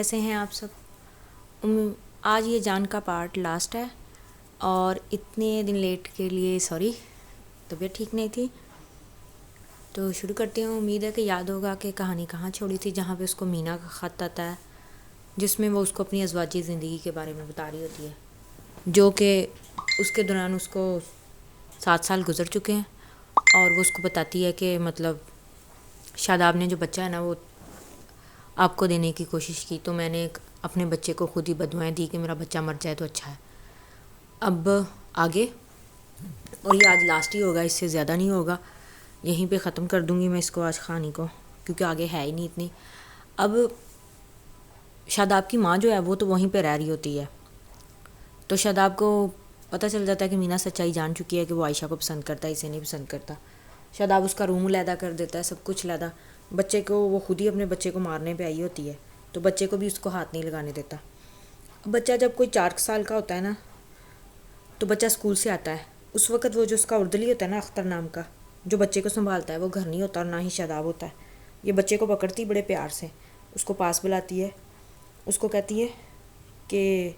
کیسے ہیں آپ سب؟ آج یہ جان کا پارٹ لاسٹ ہے اور اتنے دن لیٹ کے لیے سوری، طبیعت ٹھیک نہیں تھی تو شروع کرتی ہوں۔ امید ہے کہ یاد ہوگا کہ کہانی کہاں چھوڑی تھی، جہاں پہ اس کو مینا کا خط آتا ہے جس میں وہ اس کو اپنی ازواجی زندگی کے بارے میں بتا رہی ہوتی ہے، جو کہ اس کے دوران اس کو 7 سال گزر چکے ہیں، اور وہ اس کو بتاتی ہے کہ مطلب شاداب نے جو بچہ ہے نا وہ آپ کو دینے کی کوشش کی، تو میں نے اپنے بچے کو خود ہی بدوائیں دی کہ میرا بچہ مر جائے تو اچھا ہے۔ اب آگے، اور یہ آج لاسٹ ہی ہوگا، اس سے زیادہ نہیں ہوگا، یہیں پہ ختم کر دوں گی میں اس کو آج کہانی کو، کیونکہ آگے ہے ہی نہیں اتنی۔ اب شاداب کی ماں جو ہے وہ تو وہیں پہ رہ رہی ہوتی ہے، تو شاداب کو پتہ چل جاتا ہے کہ مینا سچائی جان چکی ہے کہ وہ عائشہ کو پسند کرتا ہے، اسے نہیں پسند کرتا۔ شاداب اس کا روم علیحدہ کر دیتا ہے، سب کچھ علیحدہ، بچے کو وہ خود ہی اپنے بچے کو مارنے پہ آئی ہوتی ہے، تو بچے کو بھی اس کو ہاتھ نہیں لگانے دیتا۔ بچہ جب کوئی 4 سال کا ہوتا ہے نا، تو بچہ اسکول سے آتا ہے، اس وقت وہ جو اس کا اردلی ہوتا ہے نا، اختر نام کا، جو بچے کو سنبھالتا ہے، وہ گھر نہیں ہوتا اور نہ ہی شاداب ہوتا ہے۔ یہ بچے کو پکڑتی بڑے پیار سے، اس کو پاس بلاتی ہے، اس کو کہتی ہے کہ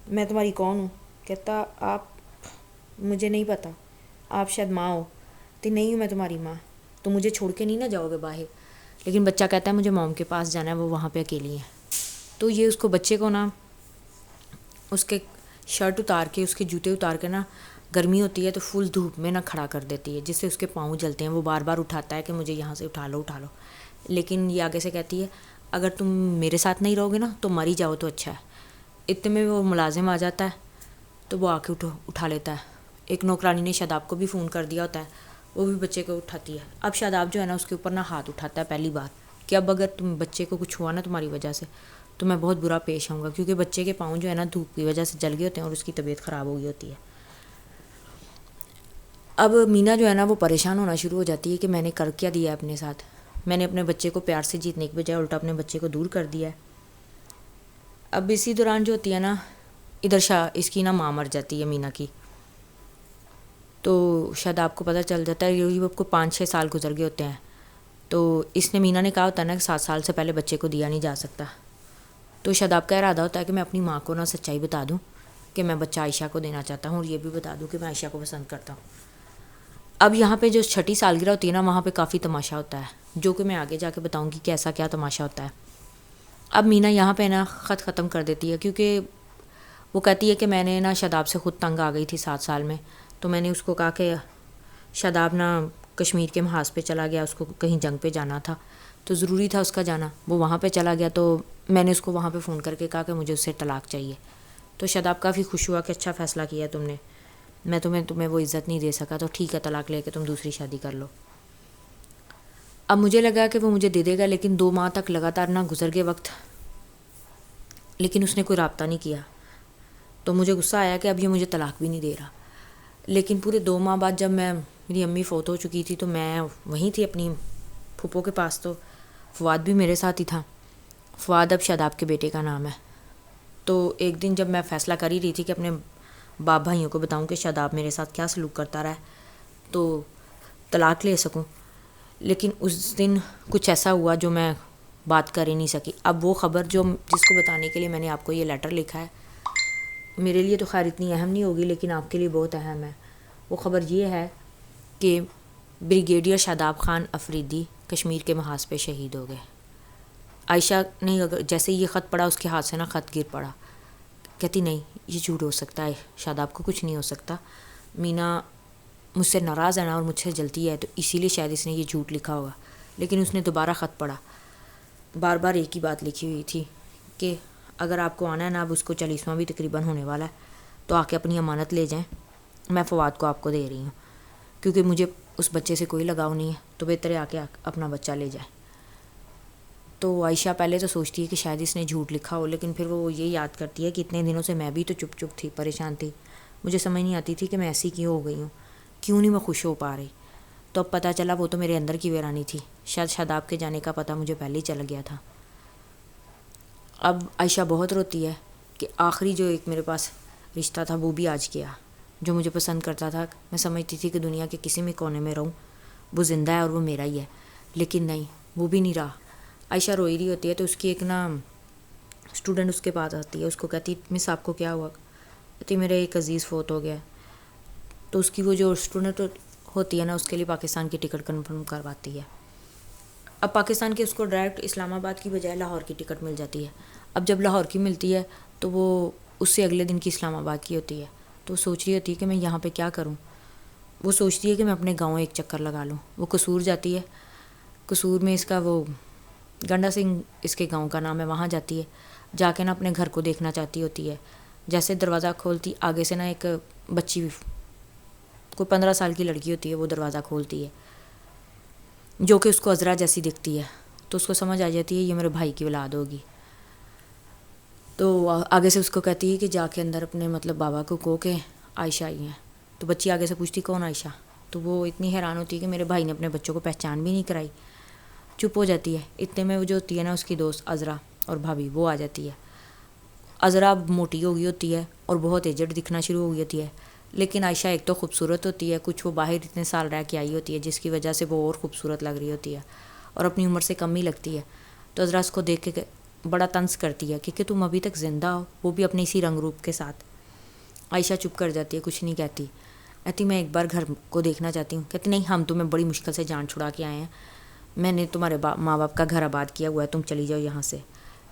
میں تمہاری کون ہوں؟ کہتا آپ مجھے نہیں پتہ، آپ شاید ماں ہو۔ تو نہیں ہوں میں تمہاری ماں، تو مجھے چھوڑ کے نہیں نہ جاؤ گے باہر؟ لیکن بچہ کہتا ہے مجھے موم کے پاس جانا ہے، وہ وہاں پہ اکیلی ہیں۔ تو یہ اس کو بچے کو نا اس کے شرٹ اتار کے، اس کے جوتے اتار کے نا، گرمی ہوتی ہے تو فل دھوپ میں نہ کھڑا کر دیتی ہے، جس سے اس کے پاؤں جلتے ہیں۔ وہ بار بار اٹھاتا ہے کہ مجھے یہاں سے اٹھا لو اٹھا لو، لیکن یہ آگے سے کہتی ہے اگر تم میرے ساتھ نہیں رہو گے نا تو مر ہی جاؤ تو اچھا ہے۔ اتنے میں وہ ملازم آ جاتا ہے تو وہ آ کے اٹھا لیتا ہے۔ ایک نوکرانی نے شاداب کو بھی فون کر دیا ہوتا ہے، وہ بھی بچے کو اٹھاتی ہے۔ اب شاداب جو ہے نا اس کے اوپر نا ہاتھ اٹھاتا ہے پہلی بار کہ اب اگر تم بچے کو کچھ ہوا نا تمہاری وجہ سے تو میں بہت برا پیش آؤں گا، کیونکہ بچے کے پاؤں جو ہے نا دھوپ کی وجہ سے جل گئے ہوتے ہیں اور اس کی طبیعت خراب ہو گئی ہوتی ہے۔ اب مینا جو ہے نا وہ پریشان ہونا شروع ہو جاتی ہے کہ میں نے کر کیا دیا ہے اپنے ساتھ، میں نے اپنے بچے کو پیار سے جیتنے کے بجائے الٹا اپنے بچے کو دور کر دیا ہے۔ اب اسی دوران جو ہوتی ہے نا، ادھر اس کی نا ماں مر جاتی ہے مینا کی، تو شاداب کو پتہ چل جاتا ہے، یہ وہ کو 5-6 سال گزر گئے ہوتے ہیں، تو اس نے مینا نے کہا ہوتا ہے نا کہ 7 سال سے پہلے بچے کو دیا نہیں جا سکتا، تو شاداب کا ارادہ ہوتا ہے کہ میں اپنی ماں کو نا سچائی بتا دوں کہ میں بچہ عائشہ کو دینا چاہتا ہوں، اور یہ بھی بتا دوں کہ میں عائشہ کو پسند کرتا ہوں۔ اب یہاں پہ جو 6ٹھی سالگرہ ہوتی ہے نا، وہاں پہ کافی تماشا ہوتا ہے، جو کہ میں آگے جا کے بتاؤں گی کہ ایسا کیا تماشا ہوتا ہے۔ اب مینا یہاں پہ نا خط ختم کر دیتی ہے، کیونکہ وہ کہتی ہے کہ میں نے نا شاداب سے خود تنگ آ گئی تھی 7 سال میں، تو میں نے اس کو کہا کہ شاداب نا کشمیر کے محاذ پہ چلا گیا، اس کو کہیں جنگ پہ جانا تھا تو ضروری تھا اس کا جانا، وہ وہاں پہ چلا گیا، تو میں نے اس کو وہاں پہ فون کر کے کہا کہ مجھے اس سے طلاق چاہیے۔ تو شاداب کافی خوش ہوا کہ اچھا فیصلہ کیا تم نے، میں تمہیں وہ عزت نہیں دے سکا، تو ٹھیک ہے طلاق لے کے تم دوسری شادی کر لو۔ اب مجھے لگا کہ وہ مجھے دے دے گا، لیکن 2 ماہ تک لگاتار نہ گزر گئے وقت، لیکن اس نے کوئی رابطہ نہیں کیا، تو مجھے غصہ آیا کہ اب یہ مجھے طلاق بھی نہیں دے رہا۔ لیکن پورے 2 ماہ بعد جب میری امی فوت ہو چکی تھی تو میں وہیں تھی اپنی پھوپھو کے پاس، تو فواد بھی میرے ساتھ ہی تھا۔ فواد اب شاداب کے بیٹے کا نام ہے۔ تو ایک دن جب میں فیصلہ کر ہی رہی تھی کہ اپنے باپ بھائیوں کو بتاؤں کہ شاداب میرے ساتھ کیا سلوک کرتا رہا ہے تو طلاق لے سکوں، لیکن اس دن کچھ ایسا ہوا جو میں بات کر ہی نہیں سکی۔ اب وہ خبر جس کو بتانے کے لیے میں نے آپ کو یہ لیٹر لکھا ہے، میرے لیے تو خیر اتنی اہم نہیں ہوگی لیکن آپ کے لیے بہت اہم ہے۔ وہ خبر یہ ہے کہ بریگیڈیئر شاداب خان افریدی کشمیر کے محاذ پہ شہید ہو گئے۔ عائشہ نے جیسے یہ خط پڑھا اس کے ہاتھ سے نا خط گر پڑا، کہتی نہیں یہ جھوٹ ہو سکتا ہے، شاداب کو کچھ نہیں ہو سکتا، مینا مجھ سے ناراض ہے نا اور مجھ سے جلتی ہے، تو اسی لیے شاید اس نے یہ جھوٹ لکھا ہوگا۔ لیکن اس نے دوبارہ خط پڑھا، بار بار ایک ہی بات لکھی ہوئی تھی کہ اگر آپ کو آنا ہے نا، اب اس کو 40واں بھی تقریباً ہونے والا ہے، تو آ کے اپنی امانت لے جائیں، میں فواد کو آپ کو دے رہی ہوں، کیونکہ مجھے اس بچے سے کوئی لگاؤ نہیں ہے، تو بہتر ہے آ کے اپنا بچہ لے جائیں۔ تو عائشہ پہلے تو سوچتی ہے کہ شاید اس نے جھوٹ لکھا ہو، لیکن پھر وہ یہ یاد کرتی ہے کہ اتنے دنوں سے میں بھی تو چپ چپ تھی، پریشان تھی، مجھے سمجھ نہیں آتی تھی کہ میں ایسی کیوں ہو گئی ہوں، کیوں نہیں میں خوش ہو پا رہی۔ تو اب پتہ چلا وہ تو میرے اندر کی ویرانی تھی، شاید شاداب کے جانے کا پتہ مجھے پہلے ہی چل گیا تھا۔ اب عائشہ بہت روتی ہے کہ آخری جو ایک میرے پاس رشتہ تھا وہ بھی آج گیا، جو مجھے پسند کرتا تھا، میں سمجھتی تھی کہ دنیا کے کسی بھی کونے میں رہوں وہ زندہ ہے اور وہ میرا ہی ہے، لیکن نہیں، وہ بھی نہیں رہا۔ عائشہ روئی رہی ہوتی ہے تو اس کی ایک نا اسٹوڈنٹ اس کے پاس آتی ہے، اس کو کہتی مس آپ کو کیا ہوا؟ کہتی میرا ایک عزیز فوت ہو گیا ہے۔ تو اس کی وہ جو اسٹوڈنٹ ہوتی ہے نا اس کے لیے پاکستان کی ٹکٹ کنفرم کرواتی ہے۔ اب پاکستان کی اس کو ڈائریکٹ اسلام آباد کی بجائے لاہور کی ٹکٹ مل جاتی ہے۔ اب جب لاہور کی ملتی ہے تو وہ اس سے اگلے دن کی اسلام آباد کی ہوتی ہے، تو وہ سوچ رہی ہوتی ہے کہ میں یہاں پہ کیا کروں۔ وہ سوچتی ہے کہ میں اپنے گاؤں ایک چکر لگا لوں۔ وہ قصور جاتی ہے، قصور میں اس کا وہ گنڈا سنگھ اس کے گاؤں کا نام ہے، وہاں جاتی ہے، جا کے نا اپنے گھر کو دیکھنا چاہتی ہوتی ہے۔ جیسے دروازہ کھولتی آگے سے نا ایک بچی، کوئی 15 سال کی لڑکی ہوتی ہے، وہ دروازہ کھولتی ہے، جو کہ اس کو عذرا جیسی دکھتی ہے۔ تو اس کو سمجھ آ جاتی ہے یہ میرے بھائی کی اولاد ہوگی۔ تو آگے سے اس کو کہتی ہے کہ جا کے اندر اپنے مطلب بابا کو کہو کہ عائشہ آئی ہیں۔ تو بچی آگے سے پوچھتی کون عائشہ؟ تو وہ اتنی حیران ہوتی ہے کہ میرے بھائی نے اپنے بچوں کو پہچان بھی نہیں کرائی، چپ ہو جاتی ہے۔ اتنے میں وہ جو ہوتی ہے نا اس کی دوست عذرا اور بھابھی، وہ آ جاتی ہے۔ عذرا موٹی ہو گئی ہوتی ہے اور بہت ایجڈ دکھنا شروع ہو گئی ہوتی ہے، لیکن عائشہ ایک تو خوبصورت ہوتی ہے، کچھ وہ باہر اتنے سال رہ کے آئی ہوتی ہے جس کی وجہ سے وہ اور خوبصورت لگ رہی ہوتی ہے اور اپنی عمر سے کم ہی لگتی ہے۔ تو عذرا اس کو دیکھ کے بڑا طنز کرتی ہے کہ تم ابھی تک زندہ ہو، وہ بھی اپنے اسی رنگ روپ کے ساتھ۔ عائشہ چپ کر جاتی ہے، کچھ نہیں کہتی۔ کہتی میں ایک بار گھر کو دیکھنا چاہتی ہوں۔ کہتی نہیں، ہم تمہیں بڑی مشکل سے جان چھڑا کے آئے ہیں، میں نے تمہارے ماں باپ کا گھر آباد کیا ہوا ہے، تم چلی جاؤ یہاں سے۔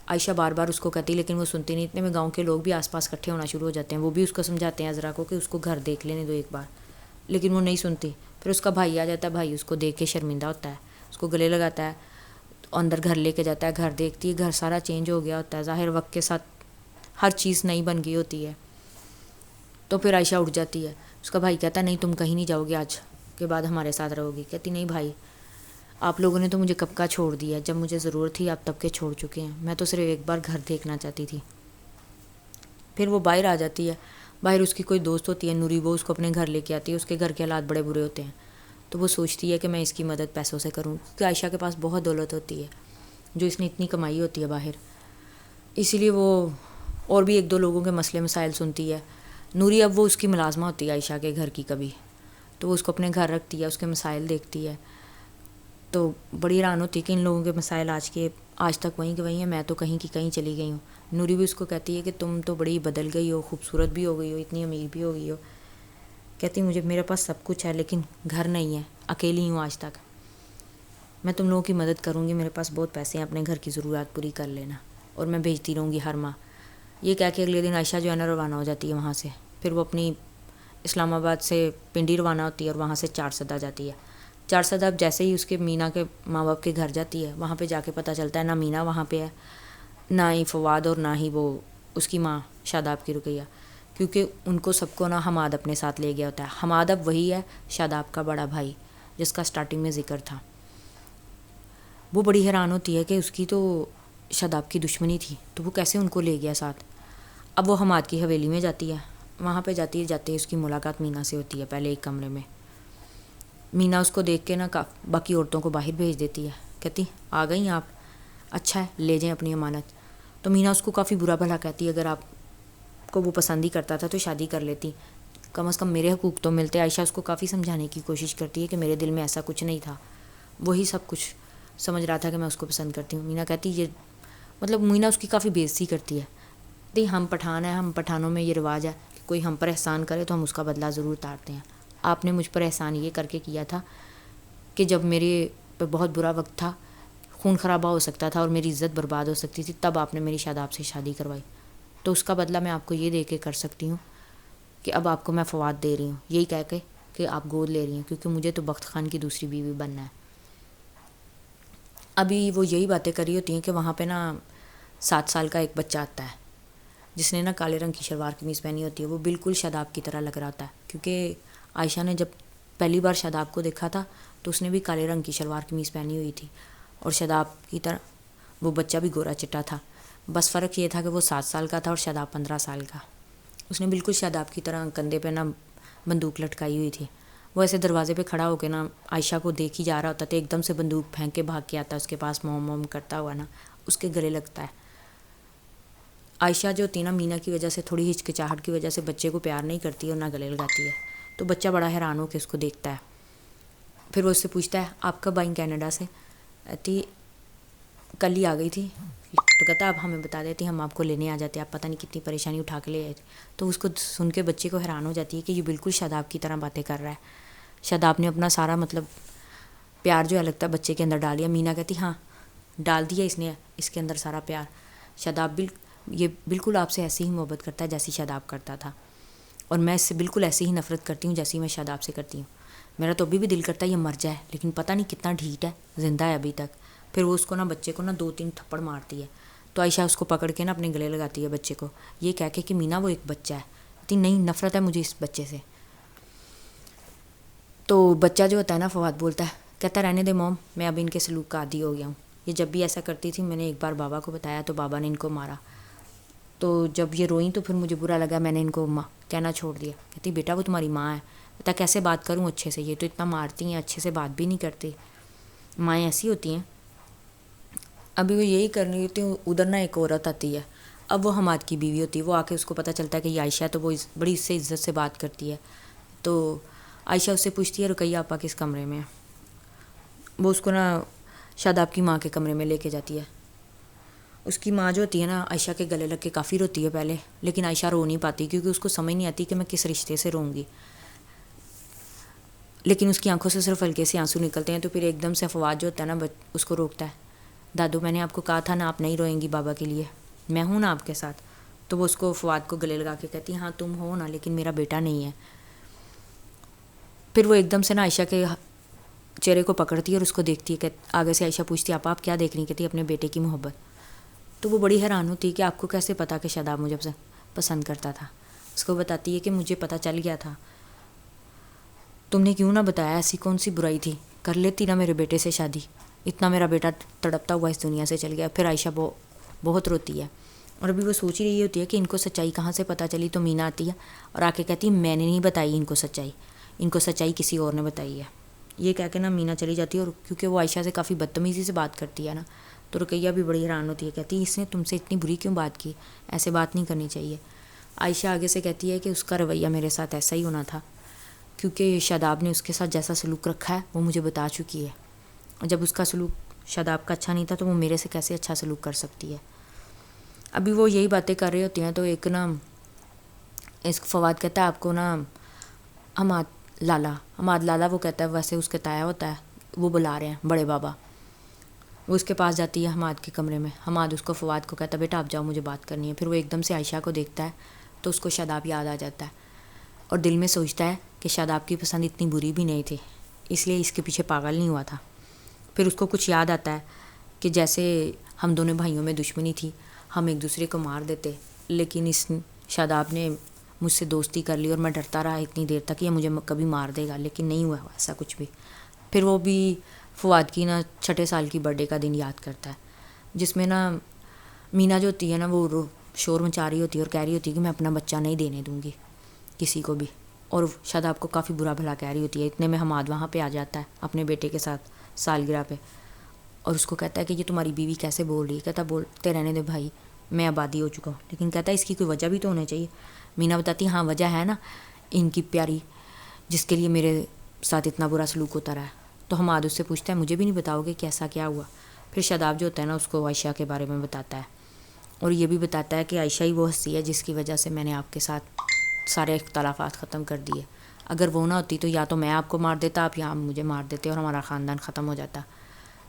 عائشہ بار بار اس کو کہتی لیکن وہ سنتی نہیں۔ اتنے میں گاؤں کے لوگ بھی آس پاس اکٹھے ہونا شروع ہو جاتے ہیں، وہ بھی اس کو سمجھاتے ہیں عذرا کو کہ اس کو گھر دیکھ لینے دو ایک بار، لیکن وہ نہیں سنتی۔ پھر اس کا بھائی آ جاتا ہے، بھائی اس کو دیکھ کے شرمندہ ہوتا ہے، اس کو گلے لگاتا ہے، اندر گھر لے کے جاتا ہے۔ گھر دیکھتی ہے، گھر سارا چینج ہو گیا ہوتا ہے، ظاہر وقت کے ساتھ ہر چیز نئی بن گئی ہوتی ہے۔ تو پھر عائشہ اٹھ جاتی ہے۔ اس کا بھائی کہتا ہے نہیں تم کہیں نہیں جاؤ گے، آج کے بعد ہمارے ساتھ رہو گی۔ کہتی نہیں بھائی، آپ لوگوں نے تو مجھے کب کا چھوڑ دیا، جب مجھے ضرورت تھی آپ تب کے چھوڑ چکے ہیں، میں تو صرف ایک بار گھر دیکھنا چاہتی تھی۔ پھر وہ باہر آ جاتی ہے، باہر اس کی کوئی دوست ہوتی ہے نوری، وہ اس کو اپنے گھر لے کے آتی ہے۔ اس کے گھر کے حالات بڑے برے ہوتے ہیں، تو وہ سوچتی ہے کہ میں اس کی مدد پیسوں سے کروں، کیونکہ عائشہ کے پاس بہت دولت ہوتی ہے جو اس نے اتنی کمائی ہوتی ہے باہر۔ اسی لیے وہ اور بھی ایک دو لوگوں کے مسئلے مسائل سنتی ہے۔ نوری اب وہ اس کی ملازمہ ہوتی ہے عائشہ کے گھر کی کبھی، تو وہ اس کو اپنے گھر رکھتی ہے، اس کے مسائل دیکھتی ہے۔ تو بڑی حیران ہوتی ہے کہ ان لوگوں کے مسائل آج تک وہیں کے وہیں ہیں، میں تو کہیں کی کہیں چلی گئی ہوں۔ نوری بھی اس کو کہتی ہے کہ تم تو بڑی بدل گئی ہو، خوبصورت بھی ہو گئی ہو، اتنی امیر بھی ہو گئی ہو۔ کہتی میرے پاس سب کچھ ہے لیکن گھر نہیں ہے، اکیلی ہوں آج تک، میں تم لوگوں کی مدد کروں گی، میرے پاس بہت پیسے ہیں، اپنے گھر کی ضرورت پوری کر لینا اور میں بھیجتی رہوں گی ہر ماہ۔ یہ کہہ کے اگلے دن عائشہ جو ہے نا روانہ ہو جاتی ہے وہاں سے۔ پھر وہ اپنی اسلام آباد سے پنڈی روانہ ہوتی ہے اور وہاں سے چارسدہ جاتی ہے۔ چارسدہ اب جیسے ہی اس کے مینا کے ماں باپ کے گھر جاتی ہے، وہاں پہ جا کے پتہ چلتا ہے نہ مینا وہاں پہ ہے، نہ ہی فواد اور نہ ہی وہ اس کی ماں شاداب کی رقیہ، کیونکہ ان کو سب کو نا حماد اپنے ساتھ لے گیا ہوتا ہے۔ حماد اب وہی ہے شاداب کا بڑا بھائی جس کا سٹارٹنگ میں ذکر تھا۔ وہ بڑی حیران ہوتی ہے کہ اس کی تو شاداب کی دشمنی تھی، تو وہ کیسے ان کو لے گیا ساتھ۔ اب وہ حماد کی حویلی میں جاتی ہے، وہاں پہ جاتے ہی اس کی ملاقات مینا سے ہوتی ہے، پہلے ایک کمرے میں۔ مینا اس کو دیکھ کے نا باقی عورتوں کو باہر بھیج دیتی ہے، کہتی آ گئی آپ، اچھا ہے لے جائیں اپنی امانت۔ تو مینا اس کو کافی برا بھلا کہتی ہے، اگر آپ کو وہ پسند ہی کرتا تھا تو شادی کر لیتی، کم از کم میرے حقوق تو ملتے۔ عائشہ اس کو کافی سمجھانے کی کوشش کرتی ہے کہ میرے دل میں ایسا کچھ نہیں تھا، وہی سب کچھ سمجھ رہا تھا کہ میں اس کو پسند کرتی ہوں۔ مینا کہتی یہ مطلب مینا اس کی کافی بےعزتی کرتی ہے، ہم پٹھان ہیں، ہم پٹھانوں میں یہ رواج ہے کہ کوئی ہم پر احسان کرے تو ہم اس کا بدلہ ضرور اتارتے ہیں۔ آپ نے مجھ پر احسان یہ کر کے کیا تھا کہ جب میرے پہ بہت برا وقت تھا، خون خرابہ ہو سکتا تھا اور میری عزت برباد ہو سکتی تھی، تب آپ نے میری شاداب سے شادی کروائی، تو اس کا بدلہ میں آپ کو یہ دے کے کر سکتی ہوں کہ اب آپ کو میں فواد دے رہی ہوں، یہی کہہ کے کہ آپ گود لے رہی ہیں، کیونکہ مجھے تو بخت خان کی دوسری بیوی بننا ہے۔ ابھی وہ یہی باتیں کری ہوتی ہیں کہ وہاں پہ نا 7 سال کا ایک بچہ آتا ہے جس نے نا کالے رنگ کی شلوار قمیض پہنی ہوتی ہے، وہ بالکل شاداب کی طرح لگ رہا ہوتا ہے، کیونکہ عائشہ نے جب پہلی بار شاداب کو دیکھا تھا تو اس نے بھی کالے رنگ کی شلوار قمیض پہنی ہوئی تھی، اور شاداب کی طرح وہ بچہ بھی گورا چٹا تھا، بس فرق یہ تھا کہ وہ 7 سال کا تھا اور شاداب 15 سال کا۔ اس نے بالکل شاداب کی طرح کندھے پہ نا بندوق لٹکائی ہوئی تھی، وہ ایسے دروازے پہ کھڑا ہو کے نا عائشہ کو دیکھ ہی جا رہا ہوتا تھا، ایک دم سے بندوق پھینک کے بھاگ کے آتا ہے اس کے پاس، موم موم کرتا ہوا نا اس کے گلے لگتا ہے۔ عائشہ جو ہوتی ہے نا مینا کی وجہ سے تھوڑی ہچکچاہٹ کی وجہ سے بچے کو پیار نہیں کرتی اور نہ گلے لگاتی ہے، تو بچہ بڑا حیران ہو کے اس کو دیکھتا ہے۔ پھر وہ اس سے پوچھتا ہے آپ کب آئیں کینیڈا سے؟ کہتی کل ہی آ گئی تھی، تو کہتا آپ ہمیں بتا دیتی ہم آپ کو لینے آ جاتے، آپ پتہ نہیں کتنی پریشانی اٹھا کے لے آئے تھے. تو اس کو سن کے بچے کو حیران ہو جاتی ہے کہ یہ بالکل شاداب کی طرح باتیں کر رہا ہے. شاداب نے اپنا سارا مطلب پیار جو ہے لگتا ہے بچے کے اندر ڈال دیا. مینا کہتی ہاں ڈال دیا اس نے اس کے اندر سارا پیار. شاداب یہ بالکل آپ سے ایسی ہی محبت کرتا ہے جیسی شاداب کرتا تھا، اور میں اس سے بالکل ایسی ہی نفرت کرتی ہوں جیسی میں شاداب سے کرتی ہوں. میرا تو ابھی بھی دل کرتا ہے یہ مر جائے، لیکن پتہ نہیں کتنا ڈھیٹ ہے، زندہ ہے ابھی تک. پھر وہ اس کو نا بچے کو نا 2-3 تھپڑ مارتی ہے. تو عائشہ اس کو پکڑ کے نا اپنے گلے لگاتی ہے بچے کو، یہ کہہ کے کہ مینا وہ ایک بچہ ہے. اتنی نہیں نفرت ہے مجھے اس بچے سے. تو بچہ جو ہوتا ہے نا فواد بولتا ہے، کہتا رہنے دے موم، میں اب ان کے سلوک کا عادی ہو گیا ہوں. یہ جب بھی ایسا کرتی تھی میں نے ایک بار بابا کو بتایا تو بابا نے ان کو مارا. تو جب یہ روئیں تو پھر مجھے برا لگا، میں نے ان کو کہنا چھوڑ دیا. کہتی بیٹا وہ تمہاری ماں ہے. بتا کیسے بات کروں اچھے سے، یہ تو اتنا مارتی ہیں، اچھے سے بات بھی نہیں کرتی. مائیں ایسی ہوتی ہیں. ابھی وہ یہی کرنی ہوتی ہیں. ادھر نہ ایک عورت آتی ہے، اب وہ حماد کی بیوی ہوتی ہے. وہ آ کے اس کو پتہ چلتا ہے کہ یہ عائشہ ہے، تو وہ بڑی اس سے عزت سے بات کرتی ہے. تو عائشہ اس سے پوچھتی ہے رقیہ آپا کس کمرے میں ہے. وہ اس کو نا شاداب کی ماں کے کمرے میں لے کے جاتی ہے. اس کی ماں جو ہوتی ہے نا عائشہ کے گلے لگ کے کافی روتی ہے پہلے، لیکن عائشہ رو نہیں پاتی کیونکہ اس کو سمجھ نہیں آتی کہ میں کس رشتے سے روں گی. لیکن اس کی آنکھوں سے صرف ہلکے سے آنسو نکلتے ہیں. تو پھر ایک دم سے فواد جو ہوتا ہے نا اس کو روکتا ہے. دادو میں نے آپ کو کہا تھا نا آپ نہیں روئیں گی بابا کے لیے، میں ہوں نا آپ کے ساتھ. تو وہ اس کو فواد کو گلے لگا کے کہتی ہاں تم ہو نا، لیکن میرا بیٹا نہیں ہے. پھر وہ ایک دم سے نا عائشہ کے چہرے کو پکڑتی ہے اور اس کو دیکھتی ہے کہ آگے سے عائشہ پوچھتی ہے آپ کیا دیکھ رہی؟ کہتی اپنے بیٹے کی محبت. تو وہ بڑی حیران ہوتی ہے کہ آپ کو کیسے پتا کہ شاداب مجھے پسند کرتا تھا. اس کو بتاتی ہے کہ مجھے پتہ چل گیا تھا. تم نے کیوں نہ بتایا؟ ایسی کون سی برائی تھی؟ کر لیتی نا میرے بیٹے سے شادی. اتنا میرا بیٹا تڑپتا ہوا اس دنیا سے چل گیا. پھر عائشہ بہت روتی ہے، اور ابھی وہ سوچ ہی رہی ہوتی ہے کہ ان کو سچائی کہاں سے پتہ چلی. تو مینا آتی ہے اور آ کے کہتی میں نے نہیں بتائی ان کو سچائی، ان کو سچائی کسی اور نے بتائی ہے. یہ کہہ کے نا مینا چلی جاتی ہے. اور کیونکہ وہ عائشہ سے کافی بدتمیزی سے بات کرتی ہے نا، تو رقیہ بھی بڑی حیران ہوتی ہے. کہتی اس نے تم سے اتنی بری کیوں بات کی؟ ایسے بات نہیں کرنی چاہیے. عائشہ آگے سے کہتی ہے کہ اس کا رویہ میرے ساتھ ایسا ہی ہونا تھا، کیونکہ شاداب نے اس کے ساتھ جیسا سلوک رکھا ہے وہ مجھے بتا چکی ہے. اور جب اس کا سلوک شاداب کا اچھا نہیں تھا تو وہ میرے سے کیسے اچھا سلوک کر سکتی ہے. ابھی وہ یہی باتیں کر رہے ہوتی ہیں تو ایک نا اس فواد کہتا ہے آپ کو نا حماد لالا وہ کہتا ہے، ویسے اس کے تایا ہوتا ہے، وہ بلا رہے ہیں بڑے بابا. وہ اس کے پاس جاتی ہے حماد کے کمرے میں. حماد اس کو فواد کو کہتا ہے بیٹا آپ جاؤ مجھے بات کرنی ہے. پھر وہ ایک دم سے عائشہ کو دیکھتا ہے تو اس کو شاداب یاد آ جاتا ہے، اور دل میں سوچتا ہے کہ شاداب کی پسند اتنی بری بھی نہیں تھی، اس لیے اس کے پیچھے پاگل نہیں ہوا تھا. پھر اس کو کچھ یاد آتا ہے کہ جیسے ہم دونوں بھائیوں میں دشمنی تھی، ہم ایک دوسرے کو مار دیتے، لیکن اس شاداب نے مجھ سے دوستی کر لی اور میں ڈرتا رہا اتنی دیر تک کہ یہ مجھے کبھی مار دے گا، لیکن نہیں ہوا ایسا کچھ بھی. پھر وہ بھی فواد کی نا 6 سال کی برتھ ڈے کا دن یاد کرتا ہے، جس میں نا مینا جو ہوتی ہے نا وہ شور مچا رہی ہوتی ہے اور کہہ رہی ہوتی ہے کہ میں اپنا بچہ نہیں دینے دوں گی کسی کو بھی. اور شاداب کو کافی برا بھلا کہہ رہی ہوتی ہے. اتنے میں حماد وہاں پہ آ جاتا ہے اپنے بیٹے کے ساتھ سالگرہ پہ، اور اس کو کہتا ہے کہ یہ تمہاری بیوی کیسے بول رہی ہے. کہتا بولتے رہنے دے بھائی، میں آبادی ہو چکا ہوں. لیکن کہتا ہے اس کی کوئی وجہ بھی تو ہونا چاہیے. مینا بتاتی ہاں وجہ ہے نا ان کی پیاری، جس کے لیے میرے ساتھ اتنا برا سلوک ہوتا رہا ہے. تو حماد اس سے پوچھتا ہے مجھے بھی نہیں بتاؤ گے کیسا کیا ہوا. پھر شاداب جو ہوتا ہے نا اس کو عائشہ کے بارے میں بتاتا ہے، اور یہ بھی بتاتا ہے کہ عائشہ ہی وہ ہستی ہے جس کی وجہ سے میں نے آپ کے ساتھ سارے اختلافات ختم کر دیے. اگر وہ نہ ہوتی تو یا تو میں آپ کو مار دیتا، آپ یا مجھے مار دیتے اور ہمارا خاندان ختم ہو جاتا.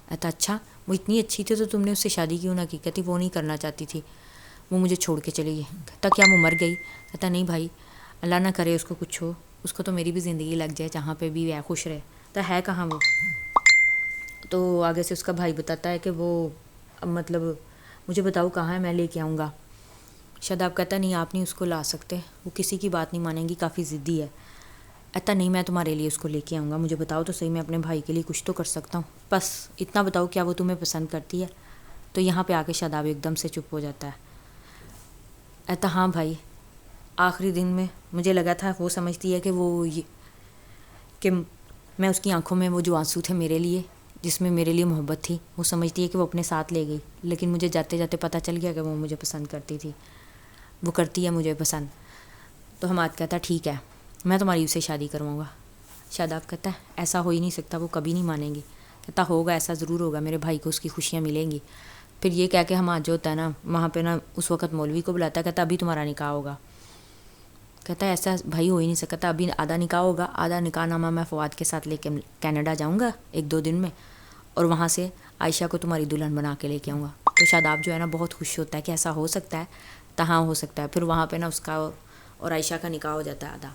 کہتا اچھا وہ اتنی اچھی تھی تو تم نے اس سے شادی کیوں نہ کی؟ کہتی وہ نہیں کرنا چاہتی تھی، وہ مجھے چھوڑ کے چلی گئی. کہتا کیا وہ مر گئی؟ کہتا نہیں بھائی اللہ نہ کرے اس کو کچھ ہو، اس کو تو میری بھی زندگی لگ جائے جہاں پہ بھی ہے خوش رہے. تو ہے کہاں وہ؟ تو آگے سے اس کا بھائی بتاتا ہے کہ وہ مطلب مجھے بتاؤ کہاں ہے، میں لے کے آؤں گا. شاداب کہتا نہیں آپ نہیں اس کو لا سکتے، وہ کسی کی بات نہیں مانیں گی، کافی ضدی ہے. کہتا نہیں میں تمہارے لیے اس کو لے کے آؤں گا. مجھے بتاؤ تو صحیح، میں اپنے بھائی کے لیے کچھ تو کر سکتا ہوں، بس اتنا بتاؤ کیا وہ تمہیں پسند کرتی ہے. تو یہاں پہ آ کے شاداب ایک دم سے چپ ہو جاتا ہے. کہتا ہاں بھائی، آخری دن میں مجھے لگا تھا وہ سمجھتی ہے کہ کہ میں اس کی آنکھوں میں وہ جو آنسو تھے میرے لیے، جس میں میرے لیے محبت تھی، وہ سمجھتی ہے کہ وہ اپنے ساتھ لے گئی. لیکن مجھے جاتے جاتے پتہ چل گیا کہ وہ مجھے پسند کرتی تھی، وہ کرتی ہے مجھے پسند. تو حماد کہتا ٹھیک ہے میں تمہاری اسے شادی کرواؤں گا. شاداب کہتا ہے ایسا ہو ہی نہیں سکتا، وہ کبھی نہیں مانیں گی. کہتا ہوگا ایسا ضرور ہوگا, میرے بھائی کو اس کی خوشیاں ملیں گی. پھر یہ کہہ کے حماد جو ہوتا ہے نا وہاں پہ نا اس وقت مولوی کو بلاتا ہے, کہتا ابھی تمہارا نکاح ہوگا. کہتا ہے ایسا بھائی ہو ہی نہیں سکتا, ابھی آدھا نکاح ہوگا, آدھا نکاح نامہ میں فواد کے ساتھ لے کے کینیڈا جاؤں گا 1-2 دن میں, اور وہاں سے عائشہ کو تمہاری دلہن بنا کے لے کے آؤں گا. تو شاداب جو ہے نا بہت خوش ہوتا ہے کہ ایسا ہو سکتا ہے, تہاں ہو سکتا ہے. پھر وہاں پہ نا اس کا اور عائشہ کا نکاح ہو جاتا ہے آدھا.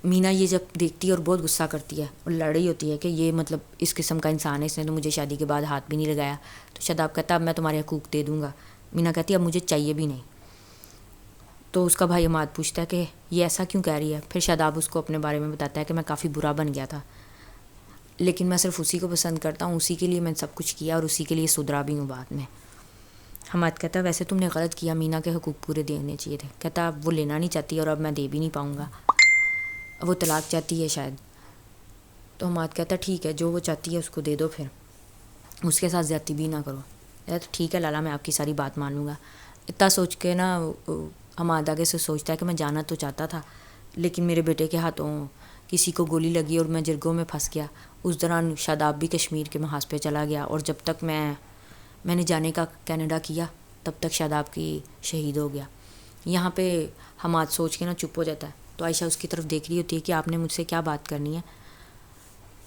مینا یہ جب دیکھتی ہے اور بہت غصہ کرتی ہے اور لڑ رہی ہوتی ہے کہ یہ مطلب اس قسم کا انسان ہے, اس نے تو مجھے شادی کے بعد ہاتھ بھی نہیں لگایا. تو شاداب کہتا اب میں تمہارے حقوق دے دوں گا. مینا کہتی اب مجھے چاہیے بھی نہیں. تو اس کا بھائی حماد پوچھتا ہے کہ یہ ایسا کیوں کہہ رہی ہے. پھر شاداب اس کو اپنے بارے میں بتاتا ہے کہ میں کافی برا بن گیا تھا, لیکن میں صرف اسی کو پسند کرتا ہوں, اسی کے لیے میں نے سب کچھ کیا اور اسی کے لیے سدھرا بھی ہوں بعد میں. حماد کہتا ہے ویسے تم نے غلط کیا, مینا کے حقوق پورے دینے چاہیے تھے. کہتا اب وہ لینا نہیں چاہتی اور اب میں دے بھی نہیں پاؤں گا, وہ طلاق چاہتی ہے شاید. تو حماد کہتا ہے ٹھیک ہے جو وہ چاہتی ہے اس کو دے دو, پھر اس کے ساتھ زیادتی بھی نہ کرو. کہتا ٹھیک ہے لالا میں آپ کی ساری بات مانوں گا. اتنا سوچ کے نا حماد آگے سے سوچتا ہے کہ میں جانا تو چاہتا تھا, لیکن میرے بیٹے کے ہاتھوں کسی کو گولی لگی اور میں جرگوں میں پھنس گیا. اس دوران شاداب بھی کشمیر کے محاذ پہ چلا گیا, اور جب تک میں نے جانے کا کینیڈا کیا تب تک شاداب کی شہید ہو گیا. یہاں پہ حماد سوچ کے نا چپ ہو جاتا ہے. تو عائشہ اس کی طرف دیکھ رہی ہوتی ہے کہ آپ نے مجھ سے کیا بات کرنی ہے.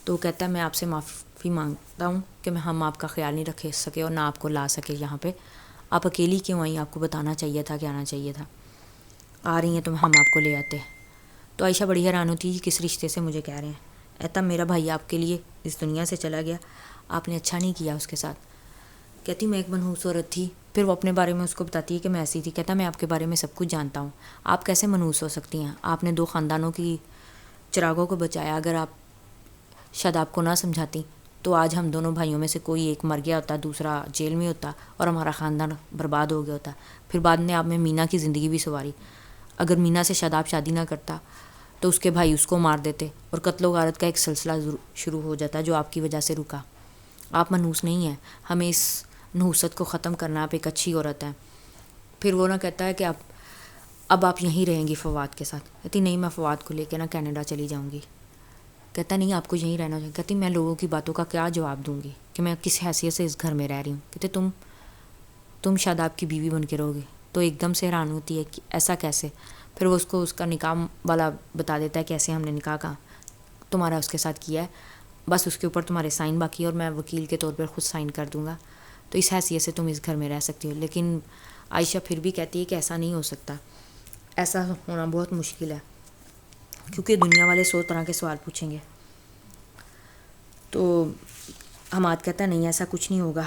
تو کہتا ہے میں آپ سے معافی مانگتا ہوں کہ ہم آپ کا خیال نہیں رکھ سکے اور نہ آپ کو لا سکے یہاں پہ. آپ اکیلی کیوں آئیں, آپ کو بتانا چاہیے تھا کہ آنا چاہیے تھا. آ رہی ہیں تو ہم آپ کو لے آتے. تو عائشہ بڑی حیران ہوتی ہے کس رشتے سے مجھے کہہ رہے ہیں. کہتا میرا بھائی آپ کے لیے اس دنیا سے چلا گیا, آپ نے اچھا نہیں کیا اس کے ساتھ. کہتی میں ایک منحوس عورت تھی. پھر وہ اپنے بارے میں اس کو بتاتی ہے کہ میں ایسی تھی. کہتا میں آپ کے بارے میں سب کچھ جانتا ہوں, آپ کیسے منحوس ہو سکتی ہیں. آپ نے 2 خاندانوں کی چراغوں کو بچایا. اگر آپ شاداب کو نہ سمجھاتی تو آج ہم دونوں بھائیوں میں سے کوئی ایک مر گیا ہوتا, دوسرا جیل میں ہوتا اور ہمارا خاندان برباد ہو گیا ہوتا. پھر بعد میں آپ نے مینا کی زندگی بھی سنواری. اگر مینا سے شاداب شادی نہ کرتا تو اس کے بھائی اس کو مار دیتے اور قتل و غارت کا ایک سلسلہ شروع ہو جاتا جو آپ کی وجہ سے رکا. آپ منحوس نہیں ہیں, ہمیں اس نحوست کو ختم کرنا, آپ ایک اچھی عورت ہیں. پھر وہ نہ کہتا ہے کہ اب آپ یہیں رہیں گی فواد کے ساتھ. کہتی نہیں میں فواد کو لے کے نا کینیڈا چلی جاؤں گی. کہتا نہیں آپ کو یہیں رہنا چاہیے. کہتی میں لوگوں کی باتوں کا کیا جواب دوں گی کہ میں کس حیثیت سے اس گھر میں رہ رہی ہوں. کہتے تم شاداب کی بیوی بن کے رہو گے. تو ایک دم سے حیران ہوتی ہے کہ ایسا کیسے. پھر وہ اس کو اس کا نکاح والا بتا دیتا ہے کہ ایسے ہم نے نکاح کا تمہارا اس کے ساتھ کیا ہے, بس اس کے اوپر تمہارے سائن باقی ہے اور میں وکیل کے طور پر خود سائن کر دوں گا, تو اس حیثیت سے تم اس گھر میں رہ سکتی ہو. لیکن عائشہ پھر بھی کہتی ہے کہ ایسا نہیں ہو سکتا, ایسا ہونا بہت مشکل ہے کیونکہ دنیا والے 100 طرح کے سوال پوچھیں گے. تو حماد کہتا ہے نہیں ایسا کچھ نہیں ہوگا.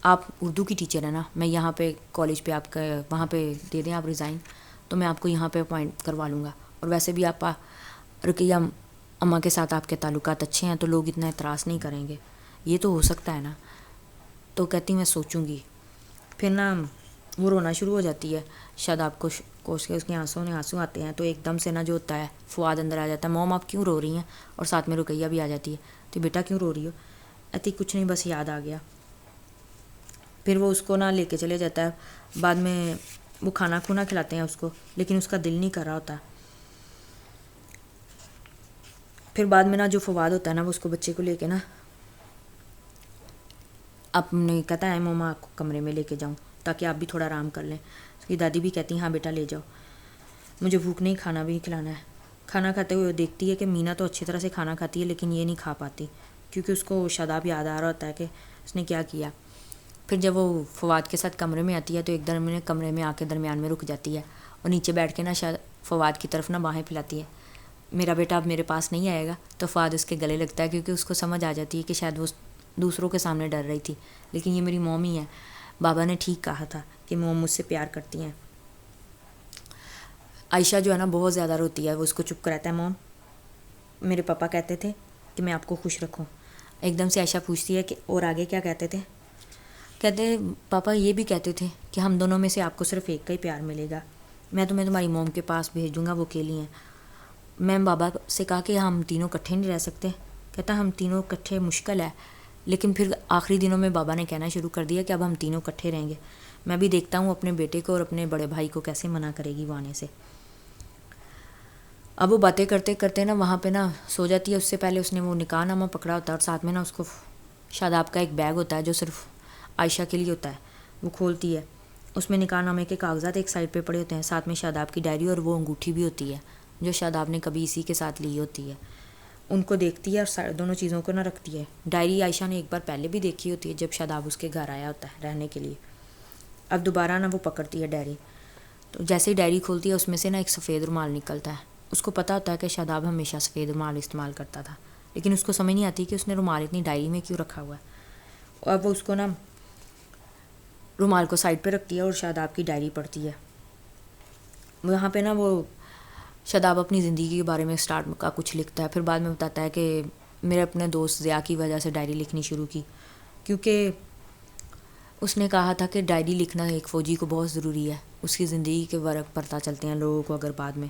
آپ اردو کی ٹیچر ہیں نا, میں یہاں پہ کالج پہ آپ کا وہاں پہ دے دیں آپ ریزائن, تو میں آپ کو یہاں پہ اپوائنٹ کروا لوں گا. اور ویسے بھی آپ رقیہ اماں کے ساتھ آپ کے تعلقات اچھے ہیں تو لوگ اتنا اعتراض نہیں کریں گے, یہ تو ہو سکتا ہے نا. تو کہتی میں سوچوں گی. پھر نا وہ رونا شروع ہو جاتی ہے. شاداب کو کوس کے اس کے آنسو آتے ہیں. تو ایک دم سے نا جو ہوتا ہے فواد اندر آ جاتا ہے. موم آپ کیوں رو رہی ہیں, اور ساتھ میں رقیہ بھی آ جاتی ہے. تو بیٹا کیوں رو رہی ہو. کہتی کچھ نہیں بس یاد آ گیا. پھر وہ اس کو نہ لے کے چلے جاتا ہے. بعد میں وہ کھانا کھلاتے ہیں اس کو, لیکن اس کا دل نہیں کر رہا ہوتا. پھر بعد میں نا جو فواد ہوتا ہے نا وہ اس کو بچے کو لے کے نا اپنے کہتا ہے ماما آپ کو کمرے میں لے کے جاؤں تاکہ آپ بھی تھوڑا آرام کر لیں. اس کی دادی بھی کہتی ہیں ہاں بیٹا لے جاؤ, مجھے بھوک نہیں, کھانا بھی کھلانا ہے. کھانا کھاتے ہوئے دیکھتی ہے کہ مینا تو اچھی طرح سے کھانا کھاتی ہے لیکن یہ نہیں کھا پاتی کیونکہ اس کو شاداب یاد آ رہا ہوتا ہے کہ اس نے کیا کیا. پھر جب وہ فواد کے ساتھ کمرے میں آتی ہے تو ایک دم کمرے میں آ کے درمیان میں رک جاتی ہے اور نیچے بیٹھ کے نا فواد کی طرف نا باہیں پھیلاتی ہے. میرا بیٹا اب میرے پاس نہیں آئے گا. تو فواد اس کے گلے لگتا ہے کیونکہ اس کو سمجھ آ جاتی ہے کہ شاید وہ دوسروں کے سامنے ڈر رہی تھی, لیکن یہ میری موم ہی ہے. بابا نے ٹھیک کہا تھا کہ موم مجھ سے پیار کرتی ہیں. عائشہ جو ہے نا بہت زیادہ روتی ہے. وہ اس کو چپ کراتا ہے. موم میرے پاپا کہتے تھے کہ میں آپ کو خوش رکھوں. ایک دم سے عائشہ پوچھتی ہے کہ اور آگے کیا کہتے تھے. کہتے پاپا یہ بھی کہتے تھے کہ ہم دونوں میں سے آپ کو صرف ایک کا ہی پیار ملے گا. میں تمہیں تمہاری موم کے پاس بھیج دوں گا, وہ اکیلی ہیں. میں بابا سے کہا کہ ہم تینوں اکٹھے نہیں رہ سکتے. کہتا ہم تینوں اکٹھے مشکل ہے. لیکن پھر آخری دنوں میں بابا نے کہنا شروع کر دیا کہ اب ہم تینوں اکٹھے رہیں گے. میں بھی دیکھتا ہوں اپنے بیٹے کو اور اپنے بڑے بھائی کو کیسے منع کرے گی وہ آنے سے. اب وہ باتیں کرتے کرتے نا وہاں پہ نا سو جاتی ہے. اس سے پہلے اس نے وہ نکاح نامہ پکڑا ہوتا ہے اور ساتھ میں نا اس کو شاداب کا ایک بیگ ہوتا ہے جو صرف عائشہ کے لیے ہوتا ہے. وہ کھولتی ہے, اس میں نکاح نامے کے کاغذات ایک سائڈ پہ پڑے ہوتے ہیں, ساتھ میں شاداب کی ڈائری اور وہ انگوٹھی بھی ہوتی ہے جو شاداب نے کبھی اسی کے ساتھ لی ہوتی ہے. ان کو دیکھتی ہے اور دونوں چیزوں کو نہ رکھتی ہے. ڈائری عائشہ نے ایک بار پہلے بھی دیکھی ہوتی ہے جب شاداب اس کے گھر آیا ہوتا ہے رہنے کے لیے. اب دوبارہ نا وہ پکڑتی ہے ڈائری, تو جیسے ہی ڈائری کھولتی ہے اس میں سے نا ایک سفید رومال نکلتا ہے. اس کو پتہ ہوتا ہے کہ شاداب ہمیشہ سفید رومال استعمال کرتا تھا, لیکن اس کو سمجھ نہیں آتی کہ اس نے رومال اتنی ڈائری میں کیوں رکھا ہوا ہے. اب وہ اس کو نا رومال کو سائڈ پہ رکھتی ہے اور شاداب کی ڈائری پڑھتی ہے. وہاں پہ نا وہ شاداب اپنی زندگی کے بارے میں اسٹارٹ کا کچھ لکھتا ہے, پھر بعد میں بتاتا ہے کہ میرے اپنے دوست ضیاء کی وجہ سے ڈائری لکھنی شروع کی, کیونکہ اس نے کہا تھا کہ ڈائری لکھنا ایک فوجی کو بہت ضروری ہے, اس کی زندگی کے ورق پڑھتا چلتے ہیں لوگوں کو اگر بعد میں.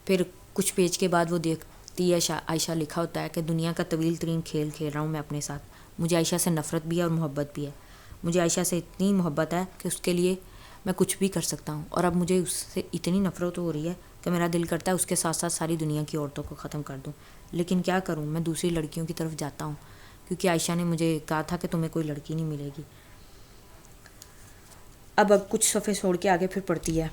پھر کچھ پیج کے بعد وہ دیکھتی ہے عائشہ لکھا ہوتا ہے کہ دنیا کا طویل ترین کھیل کھیل رہا ہوں میں اپنے ساتھ. مجھے عائشہ سے نفرت بھی ہے اور محبت بھی ہے. مجھے عائشہ سے اتنی محبت ہے کہ اس کے لیے میں کچھ بھی کر سکتا ہوں, اور اب مجھے اس سے اتنی نفرت ہو رہی ہے کہ میرا دل کرتا ہے اس کے ساتھ ساتھ ساری دنیا کی عورتوں کو ختم کر دوں. لیکن کیا کروں, میں دوسری لڑکیوں کی طرف جاتا ہوں کیونکہ عائشہ نے مجھے کہا تھا کہ تمہیں کوئی لڑکی نہیں ملے گی. اب کچھ صفحے چھوڑ کے آگے پھر پڑھتی ہے.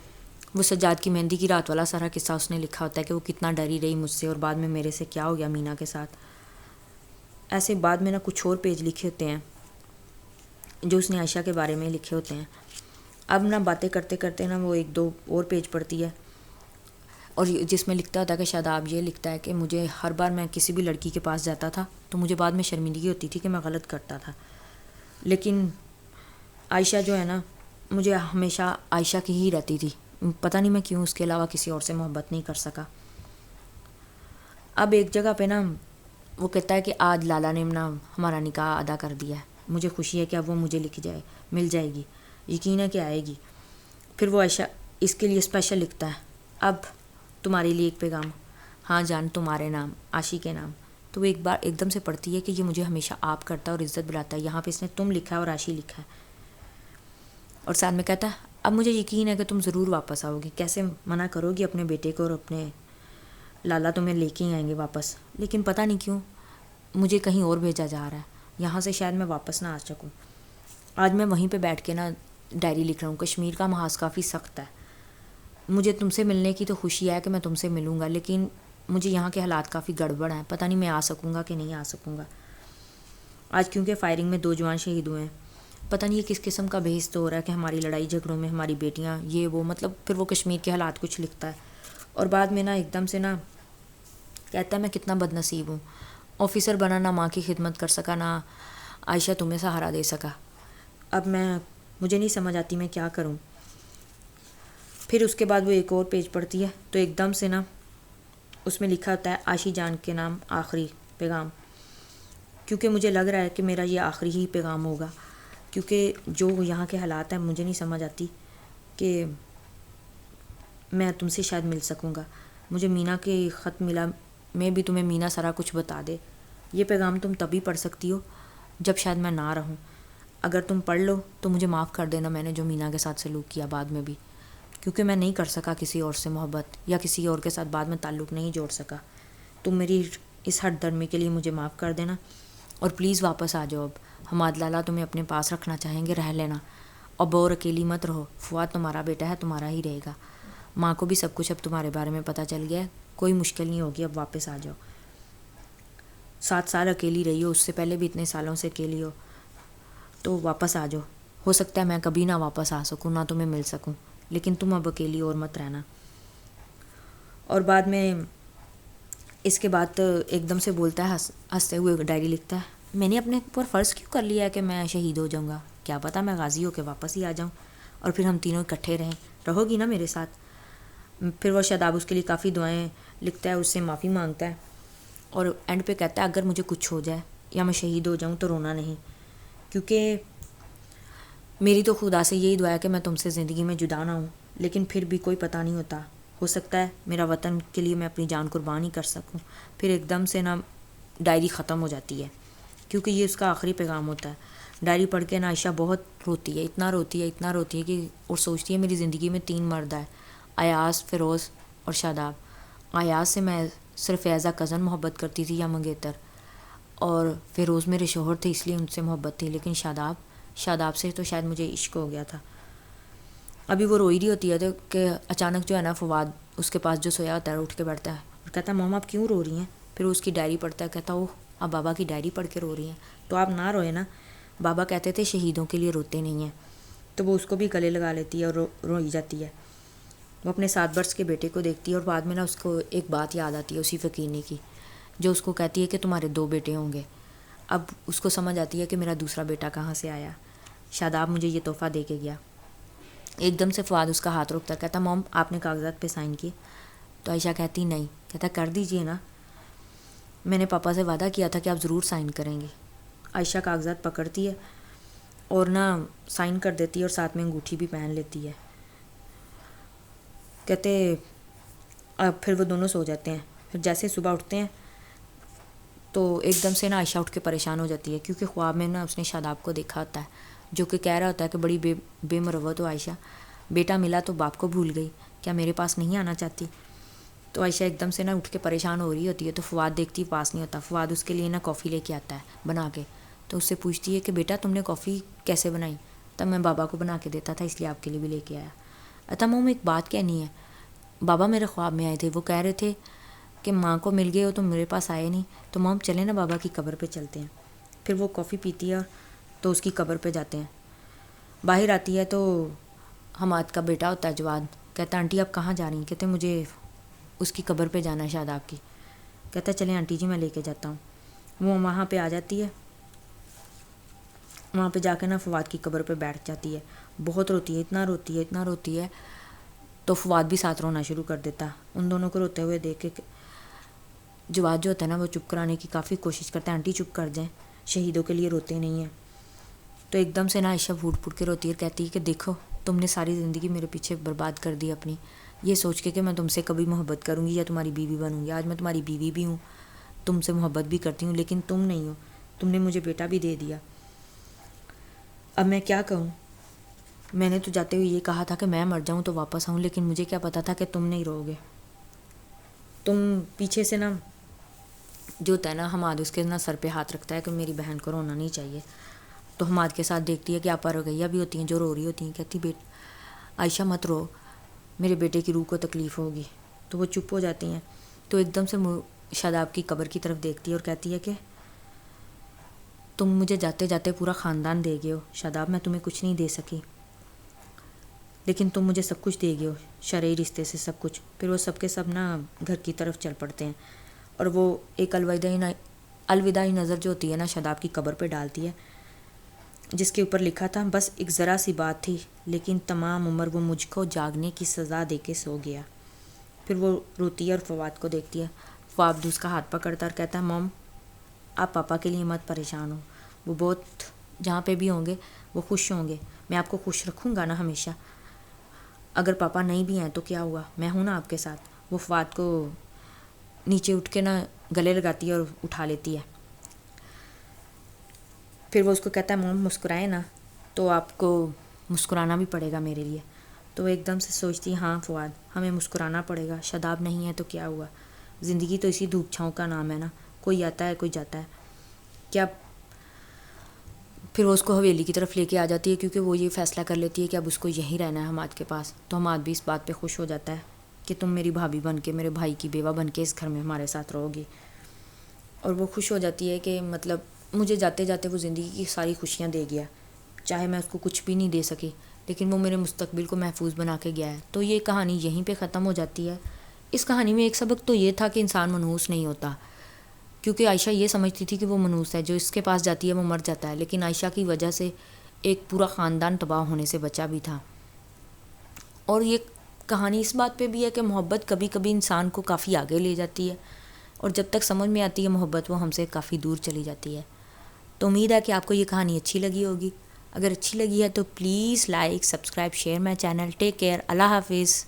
وہ سجاد کی مہندی کی رات والا سارا قصہ اس نے لکھا ہوتا ہے کہ وہ کتنا ڈری رہی مجھ سے اور بعد میں میرے سے کیا ہو گیا مینا کے ساتھ. ایسے بعد میں نا کچھ اور پیج لکھے ہوتے ہیں جو اس نے عائشہ کے بارے میں لکھے ہوتے ہیں. اب نا باتیں کرتے کرتے نا وہ ایک دو اور پیج پڑھتی ہے اور جس میں لکھتا ہوتا ہے کہ شاداب یہ لکھتا ہے کہ مجھے ہر بار میں کسی بھی لڑکی کے پاس جاتا تھا تو مجھے بعد میں شرمندگی ہوتی تھی کہ میں غلط کرتا تھا, لیکن عائشہ جو ہے نا مجھے ہمیشہ عائشہ کی ہی رہتی تھی. پتہ نہیں میں کیوں اس کے علاوہ کسی اور سے محبت نہیں کر سکا. اب ایک جگہ پہ نا وہ کہتا ہے کہ آج لالا نے نا ہمارا نکاح ادا کر دیا ہے, مجھے خوشی ہے کہ اب وہ مجھے مل جائے گی, یقین ہے کہ آئے گی. پھر وہ عائشہ اس کے لیے اسپیشل لکھتا ہے, اب تمہارے لیے ایک پیغام, ہاں جان تمہارے نام عاشی کے نام. تو وہ ایک دم سے پڑھتی ہے کہ یہ مجھے ہمیشہ آپ کرتا ہے اور عزت بلاتا ہے. یہاں پہ اس نے تم لکھا ہے اور عاشی لکھا ہے, اور ساتھ میں کہتا ہے اب مجھے یقین ہے کہ تم ضرور واپس آؤ گی, کیسے منع کرو گی اپنے بیٹے کو, اور اپنے لالا تمہیں لے کے ہی آئیں گے واپس. لیکن پتہ نہیں کیوں مجھے کہیں اور بھیجا جا رہا ہے, یہاں سے شاید میں واپس نہ آ سکوں. آج میں وہیں پہ بیٹھ کے نا ڈائری لکھ رہا ہوں. کشمیر کا محاذ کافی سخت ہے, مجھے تم سے ملنے کی تو خوشی ہے کہ میں تم سے ملوں گا, لیکن مجھے یہاں کے حالات کافی گڑبڑ ہیں, پتہ نہیں میں آ سکوں گا کہ نہیں آ سکوں گا. آج کیونکہ فائرنگ میں 2 جوان شہید ہوئے ہیں, پتہ نہیں یہ کس قسم کا بحث تو ہو رہا ہے کہ ہماری لڑائی جھگڑوں میں ہماری بیٹیاں یہ وہ, مطلب پھر وہ کشمیر کے حالات کچھ لکھتا ہے. اور بعد میں نا ایک دم سے نا کہتا ہے میں کتنا بد نصیب ہوں, آفیسر بنا نہ ماں کی خدمت کر سکا, نہ عائشہ تمہیں سہارا دے سکا. اب مجھے نہیں سمجھ آتی میں کیا کروں. پھر اس کے بعد وہ ایک اور پیج پڑھتی ہے تو ایک دم سے نا اس میں لکھا ہوتا ہے عاشی جان کے نام آخری پیغام, کیونکہ مجھے لگ رہا ہے کہ میرا یہ آخری ہی پیغام ہوگا, کیونکہ جو یہاں کے حالات ہیں مجھے نہیں سمجھ آتی کہ میں تم سے شاید مل سکوں گا. مجھے مینا کے خط ملا, میں بھی تمہیں مینا سارا کچھ بتا دے. یہ پیغام تم تبھی پڑھ سکتی ہو جب شاید میں نہ رہوں. اگر تم پڑھ لو تو مجھے معاف کر دینا میں نے جو مینا کے ساتھ سلوک کیا بعد میں بھی, کیونکہ میں نہیں کر سکا کسی اور سے محبت یا کسی اور کے ساتھ بعد میں تعلق نہیں جوڑ سکا. تم میری اس ہٹ درمی کے لیے مجھے معاف کر دینا, اور پلیز واپس آ جاؤ. اب حماد لالا تمہیں اپنے پاس رکھنا چاہیں گے, رہ لینا, اور بور اکیلی مت رہو. فؤاد تمہارا بیٹا ہے, تمہارا ہی رہے گا. ماں کو بھی سب کچھ اب تمہارے بارے میں پتہ چل گیا ہے, کوئی مشکل نہیں ہوگی, اب واپس آ جاؤ. 7 سال اکیلی رہی ہو, اس سے پہلے بھی اتنے سالوں سے اکیلی ہو, تو واپس آ جاؤ. ہو سکتا ہے میں کبھی نہ واپس آ سکوں, نہ تمہیں مل سکوں, لیکن تم اب اکیلی اور مت رہنا. اور بعد میں اس کے بعد ایک دم سے بولتا ہے ہنستے ہوئے ڈائری لکھتا ہے, میں نے اپنے اوپر فرض کیوں کر لیا ہے کہ میں شہید ہو جاؤں گا, کیا پتہ میں غازی ہو کے واپس ہی آ جاؤں اور پھر ہم تینوں اکٹھے رہیں, رہو گی نا میرے ساتھ. پھر وہ شاداب اس کے لیے کافی دعائیں لکھتا ہے, اس سے معافی مانگتا ہے, اور اینڈ پہ کہتا ہے اگر مجھے کچھ ہو جائے یا میں شہید ہو جاؤں تو رونا نہیں, کیونکہ میری تو خدا سے یہی دعا ہے کہ میں تم سے زندگی میں جدا نہ ہوں, لیکن پھر بھی کوئی پتہ نہیں ہوتا, ہو سکتا ہے میرا وطن کے لیے میں اپنی جان قربان ہی کر سکوں. پھر ایک دم سے نا ڈائری ختم ہو جاتی ہے, کیونکہ یہ اس کا آخری پیغام ہوتا ہے. ڈائری پڑھ کے نا عائشہ بہت روتی ہے, اتنا روتی ہے کہ اور سوچتی ہے میری زندگی میں 3 مرد ہے, ایاز, فیروز اور شاداب, ایاز سے میں صرف ایز اے کزن محبت کرتی تھی یا منگیتر، اور فیروز میرے شوہر تھے اس لیے ان سے محبت تھی، لیکن شاداب سے تو شاید مجھے عشق ہو گیا تھا۔ ابھی وہ روئی رہی ہوتی ہے تو کہ اچانک جو ہے نا فواد اس کے پاس جو سویا ہوتا ہے اٹھ کے بیٹھتا ہے اور کہتا ہے ماما آپ کیوں رو رہی ہیں؟ پھر اس کی ڈائری پڑھتا ہے، کہتا اوہ آپ بابا کی ڈائری پڑھ کے رو رہی ہیں، تو آپ نہ روئے نا، بابا کہتے تھے شہیدوں کے لیے روتے نہیں ہیں۔ تو وہ اس کو بھی گلے لگا لیتی ہے اور روئی جاتی ہے۔ وہ اپنے 7 برس کے بیٹے کو دیکھتی ہے اور بعد میں نا اس کو ایک بات یاد آتی ہے اسی فقیرنی کی، جو اس کو کہتی ہے کہ تمہارے 2 بیٹے ہوں گے۔ اب اس کو سمجھ آتی ہے کہ میرا دوسرا بیٹا کہاں سے آیا، شاداب مجھے یہ تحفہ دے کے گیا۔ ایک دم سے فواد اس کا ہاتھ روکتا ہے، کہتا موم آپ نے کاغذات پہ سائن کیے؟ تو عائشہ کہتی نہیں، کہتا کر دیجئے نا، میں نے پاپا سے وعدہ کیا تھا کہ آپ ضرور سائن کریں گے۔ عائشہ کاغذات پکڑتی ہے اور نا سائن کر دیتی ہے اور ساتھ میں انگوٹھی بھی پہن لیتی ہے۔ کہتے اب پھر وہ دونوں سو جاتے ہیں۔ پھر جیسے صبح اٹھتے ہیں تو ایک دم سے نا عائشہ اٹھ کے پریشان ہو جاتی ہے، کیونکہ خواب میں نا اس نے شاداب کو دیکھا ہوتا ہے جو کہ کہہ رہا ہوتا ہے کہ بڑی بے مروت ہو عائشہ، بیٹا ملا تو باپ کو بھول گئی، کیا میرے پاس نہیں آنا چاہتی؟ تو عائشہ ایک دم سے نا اٹھ کے پریشان ہو رہی ہوتی ہے، تو فواد دیکھتی پاس نہیں ہوتا، فواد اس کے لیے نا کافی لے کے آتا ہے بنا کے، تو اس سے پوچھتی ہے کہ بیٹا تم نے کافی کیسے بنائی؟ تب میں بابا کو بنا کے دیتا تھا اس لیے آپ کے لیے بھی لے کے آیا۔ اتا موم ایک بات کہنی ہے، بابا میرے خواب میں آئے تھے، وہ کہہ رہے تھے کہ ماں کو مل گئے ہو تو میرے پاس آئے نہیں، تو موم چلیں نا بابا کی قبر پہ چلتے ہیں۔ پھر وہ کافی پیتی ہے تو اس کی قبر پہ جاتے ہیں۔ باہر آتی ہے تو حماد کا بیٹا ہوتا ہے جواد، کہتا آنٹی آپ کہاں جا رہی ہیں؟ کہتے مجھے اس کی قبر پہ جانا ہے شاداب کی۔ کہتا چلیں آنٹی جی میں لے کے جاتا ہوں۔ وہ وہاں پہ آ جاتی ہے، وہاں پہ جا کے نا فواد کی قبر پہ بیٹھ جاتی ہے، بہت روتی ہے، اتنا روتی ہے تو فواد بھی ساتھ رونا شروع کر دیتا۔ ان دونوں کو روتے ہوئے دیکھ کے جواد جو ہوتا ہے نا وہ چپ کرانے کی کافی کوشش کرتا ہے، آنٹی چپ کر جائیں، شہیدوں کے لیے روتے نہیں ہیں۔ تو ایک دم سے نا عائشہ پھوٹ کے روتی ہے اور کہتی ہے کہ دیکھو تم نے ساری زندگی میرے پیچھے برباد کر دی اپنی، یہ سوچ کے کہ میں تم سے کبھی محبت کروں گی یا تمہاری بیوی بنوں گی۔ آج میں تمہاری بیوی بھی ہوں، تم سے محبت بھی کرتی ہوں، لیکن تم نہیں ہو، تم نے مجھے بیٹا بھی دے دیا۔ اب میں کیا کہوں؟ میں نے تو جاتے ہوئے یہ کہا تھا کہ میں مر جاؤں تو واپس آؤں، لیکن مجھے کیا پتا تھا کہ تم نہیں رہو گے۔ تم پیچھے سے نا جو ہوتا ہے نا حماد اس کے نا سر پہ ہاتھ رکھتا ہے کہ میری بہن کو رونا نہیں چاہیے، تو حماد کے ساتھ دیکھتی ہے کہ آپا رگیہ بھی ہوتی ہیں جو رو رہی ہوتی ہیں، کہتی عائشہ مت رو، میرے بیٹے کی روح کو تکلیف ہوگی، تو وہ چپ ہو جاتی ہیں۔ تو ایک دم سے شاداب کی قبر کی طرف دیکھتی ہے اور کہتی ہے کہ تم مجھے جاتے جاتے پورا خاندان دے گئے ہو شاداب، میں تمہیں کچھ نہیں دے سکی، لیکن تم مجھے سب کچھ دے گئے ہو، شرعی رشتے سے سب کچھ۔ پھر وہ سب کے سب نا گھر کی طرف چل پڑتے ہیں اور وہ ایک الوداعی نظر جو ہوتی ہے نا شاداب کی قبر پہ ڈالتی ہے، جس کے اوپر لکھا تھا بس ایک ذرا سی بات تھی، لیکن تمام عمر وہ مجھ کو جاگنے کی سزا دے کے سو گیا۔ پھر وہ روتی ہے اور فواد کو دیکھتی ہے، فواد اس کا ہاتھ پکڑتا اور کہتا ہے موم آپ پاپا کے لیے مت پریشان ہو، وہ بہت جہاں پہ بھی ہوں گے وہ خوش ہوں گے، میں آپ کو خوش رکھوں گا نا ہمیشہ، اگر پاپا نہیں بھی ہیں تو کیا ہوا، میں ہوں نا آپ کے ساتھ۔ وہ فواد کو نیچے اٹھ کے نا گلے لگاتی ہے اور اٹھا لیتی ہے۔ پھر وہ اس کو کہتا ہے موم مسکرائے نا، تو آپ کو مسکرانا بھی پڑے گا میرے لیے۔ تو وہ ایک دم سے سوچتی ہاں فواد ہمیں مسکرانا پڑے گا، شاداب نہیں ہے تو کیا ہوا، زندگی تو اسی دھوپ چھاؤں کا نام ہے نا، کوئی آتا ہے کوئی جاتا ہے، کیا۔ پھر وہ اس کو حویلی کی طرف لے کے آ جاتی ہے، کیونکہ وہ یہ فیصلہ کر لیتی ہے کہ اب اس کو یہیں رہنا ہے حماد کے پاس۔ تو حماد بھی اس بات پہ خوش ہو جاتا ہے کہ تم میری بھابھی بن کے، میرے بھائی کی بیوہ بن کے اس گھر میں ہمارے ساتھ رہو گی، اور وہ خوش ہو جاتی ہے کہ مطلب مجھے جاتے جاتے وہ زندگی کی ساری خوشیاں دے گیا، چاہے میں اس کو کچھ بھی نہیں دے سکی، لیکن وہ میرے مستقبل کو محفوظ بنا کے گیا ہے۔ تو یہ کہانی یہیں پہ ختم ہو جاتی ہے۔ اس کہانی میں ایک سبق تو یہ تھا کہ انسان منحوس نہیں ہوتا، کیونکہ عائشہ یہ سمجھتی تھی کہ وہ منحوس ہے، جو اس کے پاس جاتی ہے وہ مر جاتا ہے، لیکن عائشہ کی وجہ سے ایک پورا خاندان تباہ ہونے سے بچا بھی تھا۔ اور یہ کہانی اس بات پہ بھی ہے کہ محبت کبھی کبھی انسان کو کافی آگے لے جاتی ہے، اور جب تک سمجھ میں آتی ہے محبت وہ ہم سے کافی دور چلی جاتی ہے۔ تو امید ہے کہ آپ کو یہ کہانی اچھی لگی ہوگی، اگر اچھی لگی ہے تو please like subscribe share my channel. Take care, اللہ حافظ۔